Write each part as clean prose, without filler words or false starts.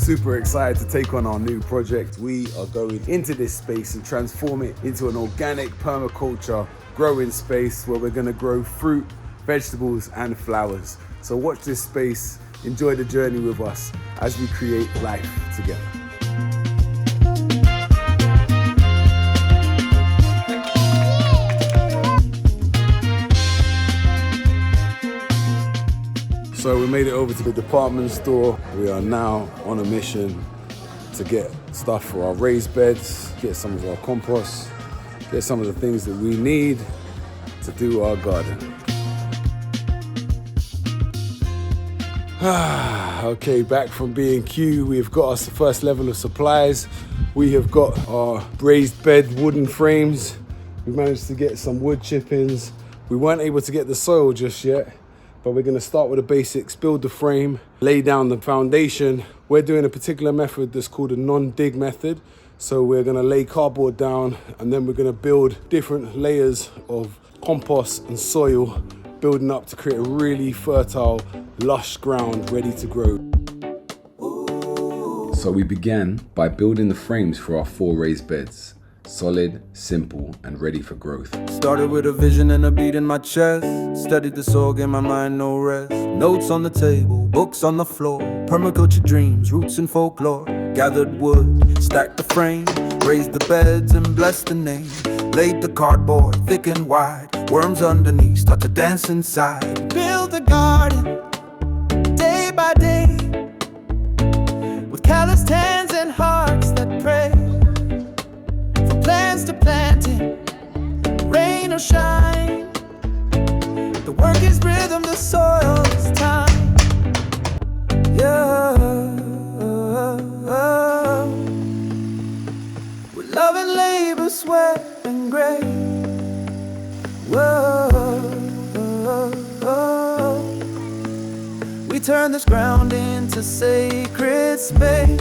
super excited to take on our new project. We are going into this space and transform it into an organic permaculture growing space where we're gonna grow fruit, vegetables, and flowers. So watch this space, enjoy the journey with us as we create life together. So we made it over to the department store. We are now on a mission to get stuff for our raised beds, get some of our compost, get some of the things that we need to do our garden. Okay, back from B&Q, we've got us the first level of supplies. We have got our raised bed wooden frames. We managed to get some wood chippings. We weren't able to get the soil just yet, but we're gonna start with the basics, build the frame, lay down the foundation. We're doing a particular method that's called a non-dig method. So we're gonna lay cardboard down and then we're gonna build different layers of compost and soil, building up to create a really fertile, lush ground ready to grow. So we began by building the frames for our 4 raised beds. Solid, simple, and ready for growth. Started with a vision and a beat in my chest. Studied the soul, gave my mind no rest. Notes on the table, books on the floor. Permaculture dreams, roots and folklore. Gathered wood, stacked the frame. Raised the beds and blessed the name. Laid the cardboard thick and wide. Worms underneath start to dance inside. Build the garden, day by day. With calloused hands and hearts that pray. Plans to planting, rain or shine. The work is rhythm, the soil is time. Yeah, with love and labor, sweat and grace. Whoa, we turn this ground into sacred space.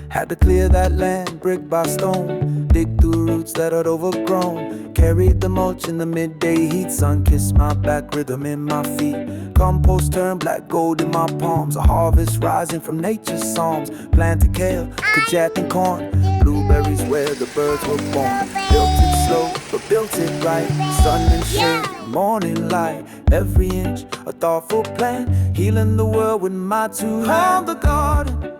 Had to clear that land brick by stone, dig through roots that had overgrown. Carried the mulch in the midday heat, sun kissed my back, rhythm in my feet. Compost turned black gold in my palms, a harvest rising from nature's psalms. Planted kale, courgette and corn, blueberries where the birds were born. Built it slow, but built it right, sun and shade, morning light. Every inch, a thoughtful plan, healing the world with my 2 hands. The garden.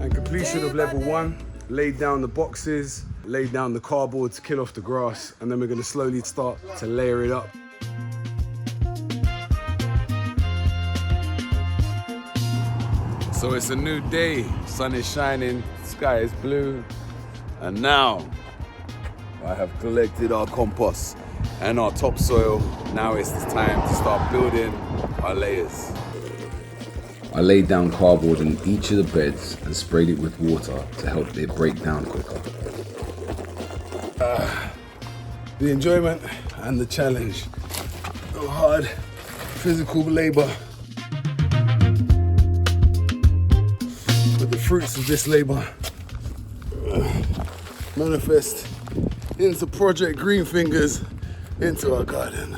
And completion of level 1, laid down the boxes, laid down the cardboard to kill off the grass, and then we're gonna slowly start to layer it up. So it's a new day, sun is shining, sky is blue, and now I have collected our compost and our topsoil. Now it's time to start building our layers. I laid down cardboard in each of the beds and sprayed it with water to help it break down quicker. The enjoyment and the challenge of hard physical labor. But the fruits of this labor manifest into Project Green Fingers, into our garden.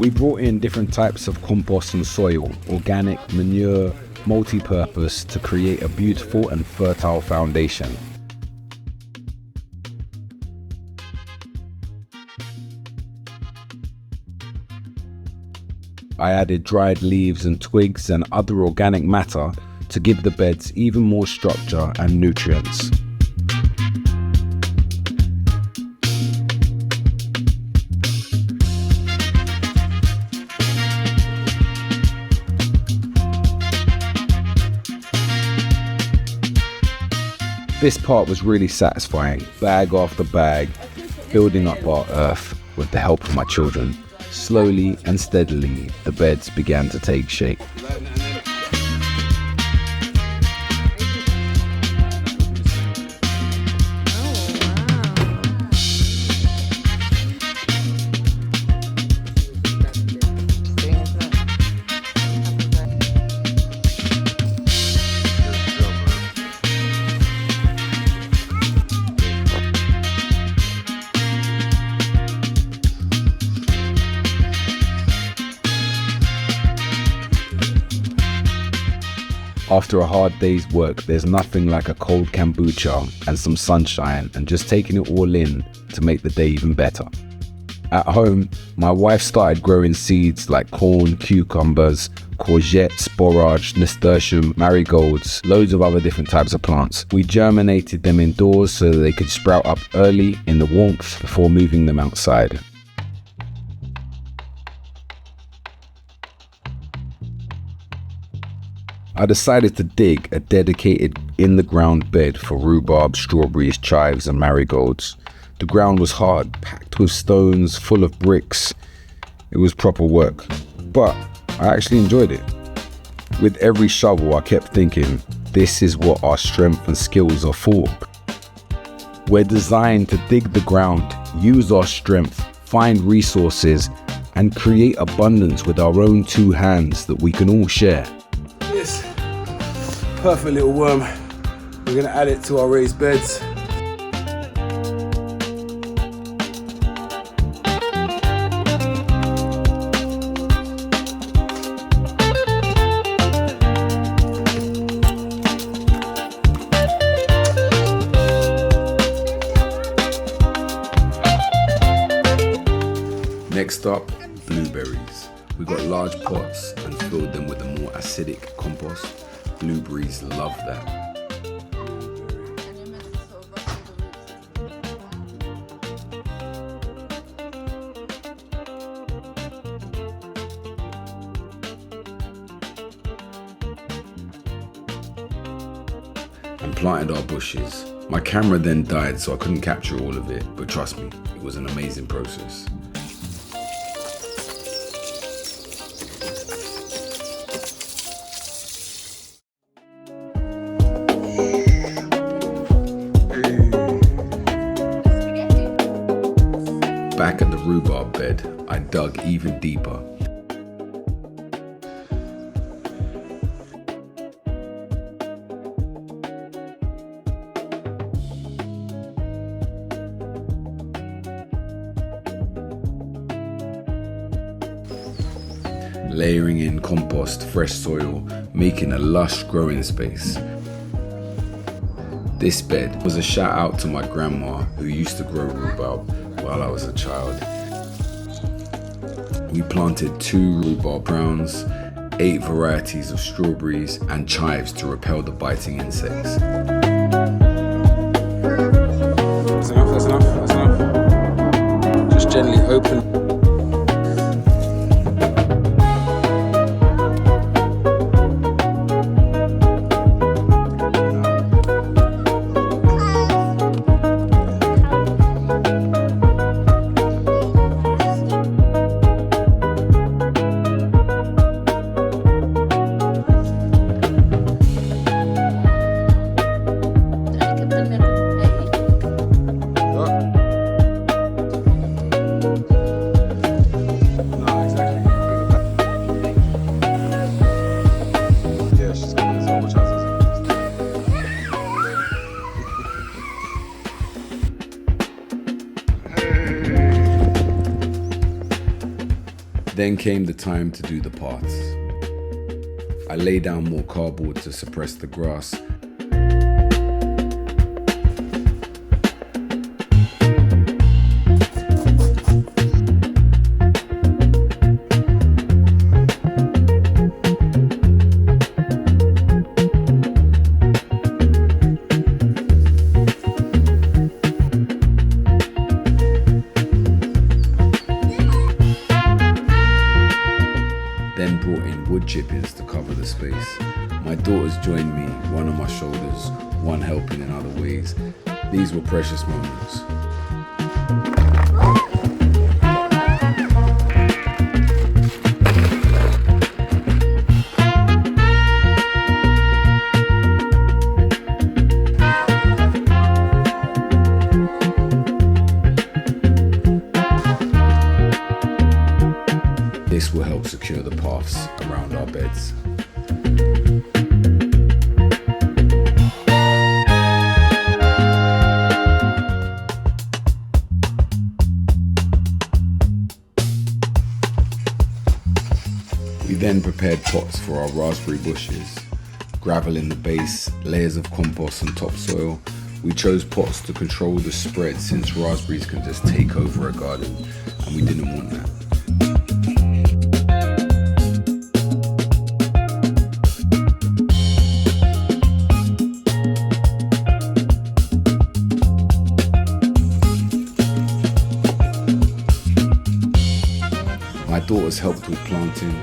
We brought in different types of compost and soil, organic, manure, multi-purpose to create a beautiful and fertile foundation. I added dried leaves and twigs and other organic matter to give the beds even more structure and nutrients. This part was really satisfying, bag after bag, building up our earth with the help of my children. Slowly and steadily, the beds began to take shape. After a hard day's work, there's nothing like a cold kombucha and some sunshine and just taking it all in to make the day even better. At home, my wife started growing seeds like corn, cucumbers, courgettes, borage, nasturtium, marigolds, loads of other different types of plants. We germinated them indoors so that they could sprout up early in the warmth before moving them outside. I decided to dig a dedicated in-the-ground bed for rhubarb, strawberries, chives and marigolds. The ground was hard, packed with stones, full of bricks. It was proper work, but I actually enjoyed it. With every shovel I kept thinking, this is what our strength and skills are for. We're designed to dig the ground, use our strength, find resources and create abundance with our own two hands that we can all share. This perfect little worm, we're gonna add it to our raised beds. Next up, blueberries. We got large pots and filled them with a more acidic compost. Blueberries love that. And planted our bushes. My camera then died, so I couldn't capture all of it, but trust me, it was an amazing process. Back at the rhubarb bed, I dug even deeper. Layering in compost, fresh soil, making a lush growing space. This bed was a shout out to my grandma who used to grow rhubarb while I was a child. We planted 2 rhubarb browns, 8 varieties of strawberries and chives to repel the biting insects. That's enough, that's enough, that's enough. Just gently open. Then came the time to do the paths. I lay down more cardboard to suppress the grass. Then brought in wood chippings to cover the space. My daughters joined me, one on my shoulders, one helping in other ways. These were precious moments. This will help secure the paths around our beds. We then prepared pots for our raspberry bushes. gravel in the base, layers of compost and topsoil. We chose pots to control the spread since raspberries can just take over a garden, and we didn't want that. My daughter's helped with planting.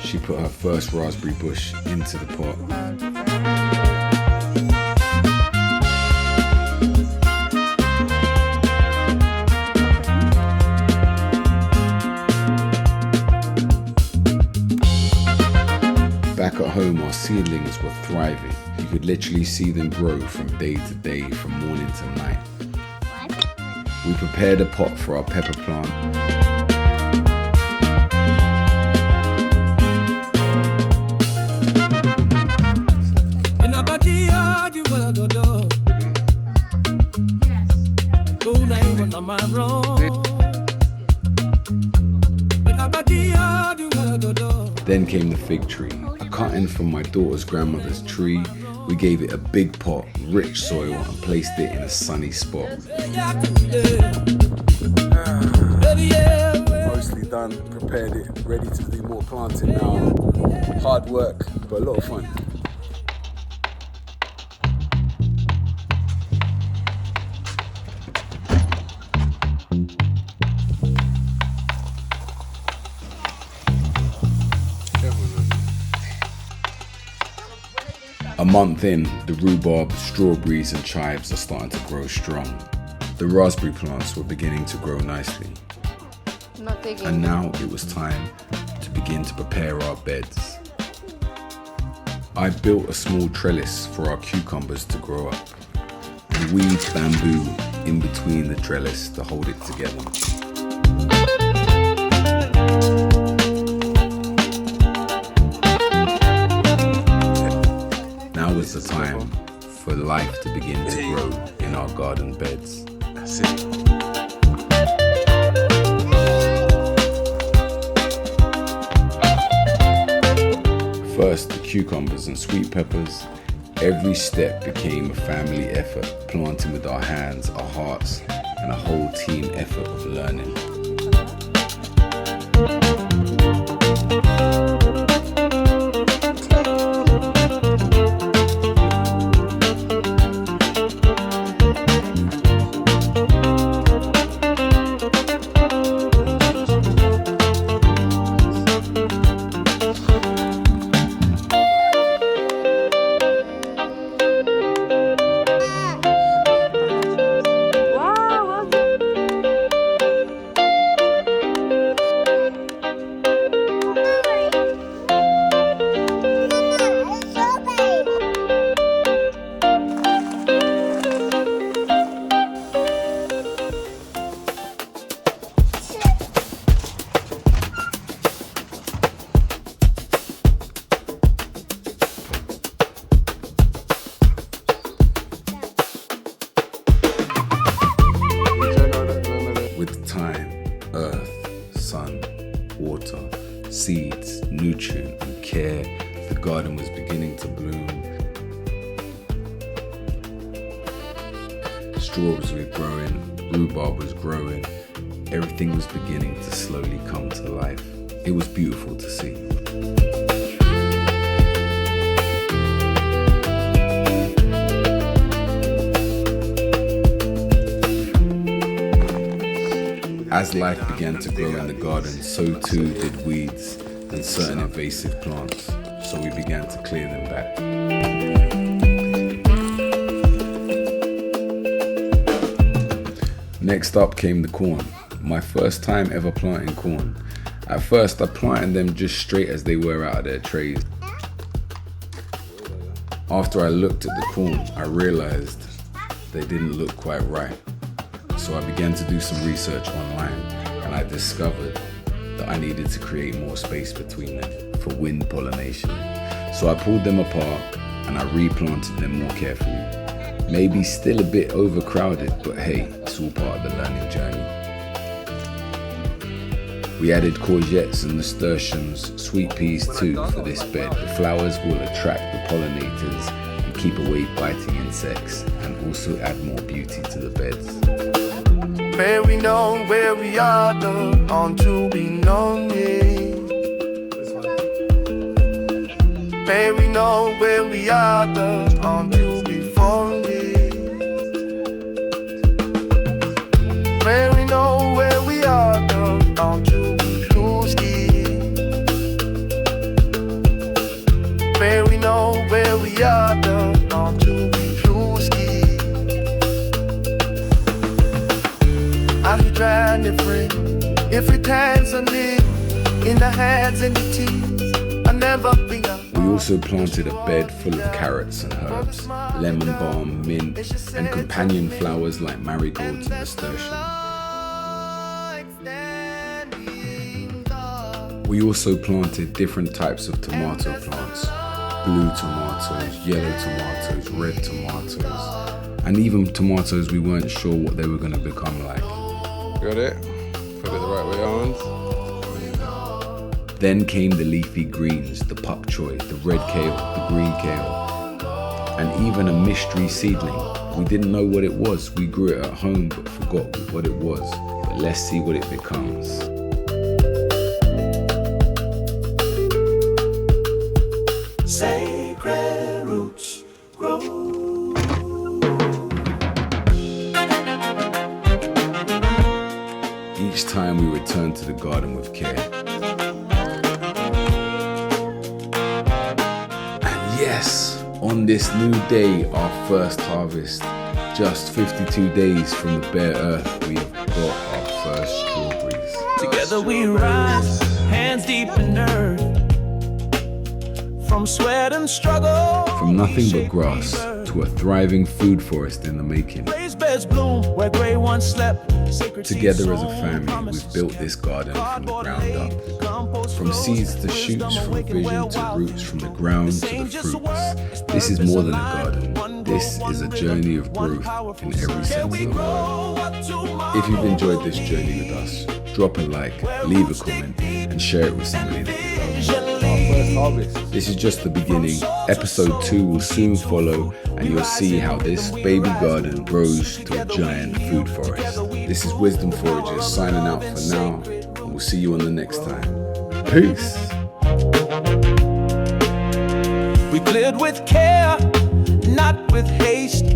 She put her first raspberry bush into the pot. Back at home, our seedlings were thriving. You could literally see them grow from day to day, from morning to night. We prepared a pot for our pepper plant. Then came the fig tree, a cutting from my daughter's grandmother's tree. We gave it a big pot, rich soil, and placed it in a sunny spot. Mostly done, prepared it, ready to do more planting now. Hard work, but a lot of fun. A month in, the rhubarb, strawberries and chives are starting to grow strong. The raspberry plants were beginning to grow nicely. And now it was time to begin to prepare our beds. I built a small trellis for our cucumbers to grow up. We weaved bamboo in between the trellis to hold it together. Now is the time for life to begin to grow in our garden beds. That's it. First, the cucumbers and sweet peppers. Every step became a family effort, planting with our hands, our hearts, and a whole team effort of learning. With time, earth, sun, water, seeds, nutrient and care, the garden was beginning to bloom. Strawberries were growing, rhubarb was growing, everything was beginning to slowly come to life. It was beautiful to see. As life began to grow in the garden, so too did weeds and certain invasive plants, so we began to clear them back. Next up came the corn, my first time ever planting corn. At first I planted them just straight as they were out of their trays. After I looked at the corn, I realized they didn't look quite right. So I began to do some research online, and I discovered that I needed to create more space between them for wind pollination. So I pulled them apart and I replanted them more carefully. Maybe still a bit overcrowded, but hey, it's all part of the learning journey. We added courgettes and nasturtiums, sweet peas too, for this bed. The flowers will attract the pollinators and keep away biting insects, and also add more beauty to the beds. May we know where we are, though, until we know me. May we know where we are, though, until we fall in. May we know where we are, though, until we lose it. May we know where we are, though, until we lose it. I'll be trying to free. If it hands on it, in the hands and the teeth, I'll never be up. We also planted a bed full of carrots and herbs, lemon balm, mint, and companion flowers like marigolds and nasturtium. We also planted different types of tomato plants, blue tomatoes, yellow tomatoes, red tomatoes, and even tomatoes we weren't sure what they were going to become like. Got it? Put it the right way on. Then came the leafy greens, the pak choi, the red kale, the green kale, and even a mystery seedling. We didn't know what it was. We grew it at home but forgot what it was. But let's see what it becomes. Sacred roots grow. Each time we return to the garden with care. Yes, on this new day, our first harvest, just 52 days from the bare earth, we have got our first strawberries. Together we rise, hands deep in earth. From sweat and struggle, From nothing but grass to a thriving food forest in the making. raised beds bloom where gray once slept. Together as a family, we've built this garden from the ground up. From seeds to shoots, from vision to roots, from the ground to the fruits. This is more than a garden. This is a journey of growth in every sense of the word. If you've enjoyed this journey with us, drop a like, leave a comment, and share it with somebody that you love. Our first harvest. This is just the beginning. Episode 2 will soon follow, and you'll see how this baby garden grows to a giant food forest. This is Wisdom Foragers signing out for now, and we'll see you on the next time. Peace! We cleared with care, not with haste.